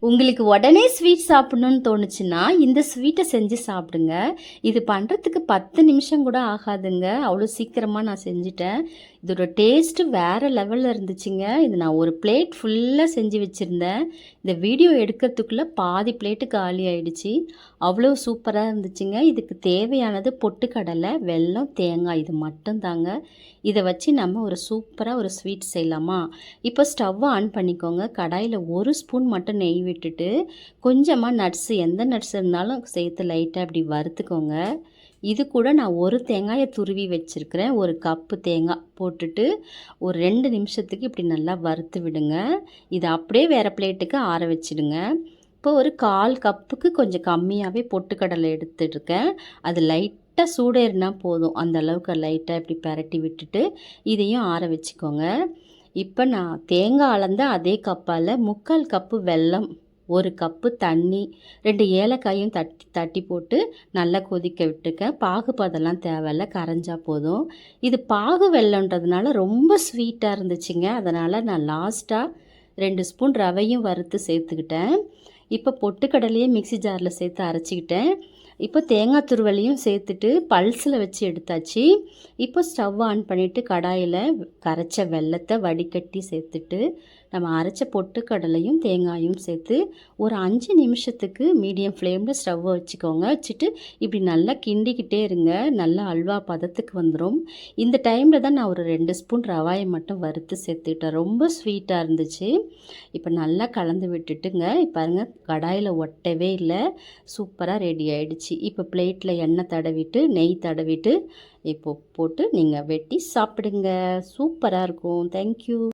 உங்களுக்கு உடனே ஸ்வீட் சாப்பிடணும்னு தோணுச்சுன்னா இந்த ஸ்வீட்டை செஞ்சு சாப்பிடுங்க. இது பண்ணுறதுக்கு 10 நிமிஷம் கூட ஆகாதுங்க. அவ்வளோ சீக்கிரமாக நான் செஞ்சுட்டேன். இதோட டேஸ்ட்டு வேறு லெவலில் இருந்துச்சுங்க. இது நான் ஒரு பிளேட் ஃபுல்லாக செஞ்சு வச்சுருந்தேன். இந்த வீடியோ எடுக்கிறதுக்குள்ளே பாதி பிளேட்டு காலி ஆயிடுச்சு. அவ்வளோ சூப்பராக இருந்துச்சுங்க. இதுக்கு தேவையானது பொட்டுக்கடலை, வெல்லம், தேங்காய் இது மட்டும்தாங்க. இதை வச்சு நம்ம ஒரு சூப்பராக ஒரு ஸ்வீட் செய்யலாமா? இப்போ ஸ்டவ்வை ஆன் பண்ணிக்கோங்க. கடாயில் 1 ஸ்பூன் மட்டும் நெய் விட்டுட்டு கொஞ்சமாக நட்ஸு, எந்த நட்ஸ் இருந்தாலும் சேர்த்து லைட்டாக இப்படி வறுத்துக்கோங்க. இது கூட நான் ஒரு தேங்காயை துருவி வச்சுருக்கிறேன். 1 கப்பு தேங்காய் போட்டுட்டு ஒரு 2 நிமிஷத்துக்கு இப்படி நல்லா வறுத்து விடுங்க. இதை அப்படியே வேறு பிளேட்டுக்கு ஆற வச்சிடுங்க. இப்போ ஒரு 1/4 கப்புக்கு கொஞ்சம் கம்மியாகவே பொட்டுக்கடலை எடுத்துருக்கேன். அது லைட்டாக சூடேறினா போதும். அந்த அளவுக்கு லைட்டாக இப்படி பரட்டி விட்டுட்டு இதையும் ஆற வச்சுக்கோங்க. இப்போ நான் தேங்காய் அளந்த அதே கப்பால் 3/4 கப்பு வெல்லம், 1 கப்பு தண்ணி, 2 ஏலக்காயும் தட்டி போட்டு நல்லா கொதிக்க விட்டுருக்கேன். பாகு பதெல்லாம் தேவையில்ல, கரைஞ்சா போதும். இது பாகு வெல்லன்றதுனால ரொம்ப ஸ்வீட்டாக இருந்துச்சுங்க. அதனால் நான் லாஸ்ட்டாக 2 ஸ்பூன் ரவையும் வறுத்து சேர்த்துக்கிட்டேன். இப்போ பொட்டுக்கடலையே மிக்ஸி ஜாரில் சேர்த்து அரைச்சிக்கிட்டேன். இப்போ தேங்காய் துருவலையும் சேர்த்துட்டு பல்ஸில் வச்சு எடுத்தாச்சு. இப்போ ஸ்டவ் ஆன் பண்ணிவிட்டு கடாயில் கரைச்ச வெல்லத்தை வடிகட்டி சேர்த்துட்டு நம்ம அரைச்ச பொட்டுக்கடலையும் தேங்காயும் சேர்த்து ஒரு 5 நிமிஷத்துக்கு மீடியம் ஃப்ளேமில் ஸ்டவ்வை வச்சுக்கோங்க. வச்சுட்டு இப்படி நல்லா கிண்டிக்கிட்டே இருங்க. நல்லா அல்வா பதத்துக்கு வந்துடும். இந்த டைமில் தான் நான் ஒரு 2 ஸ்பூன் ரவாயை மட்டும் வறுத்து சேர்த்துக்கிட்டேன். ரொம்ப ஸ்வீட்டாக இருந்துச்சு. இப்போ நல்லா கலந்து விட்டுட்டுங்க. பாருங்க, கடாயில் ஒட்டவே இல்லை. சூப்பராக ரெடி ஆகிடுச்சு. இப்போ பிளேட்டில் எண்ணெய் தடவிட்டு நெய் தடவிட்டு இப்போ போட்டு நீங்கள் வெட்டி சாப்பிடுங்க. சூப்பராக இருக்கும். தேங்க்யூ.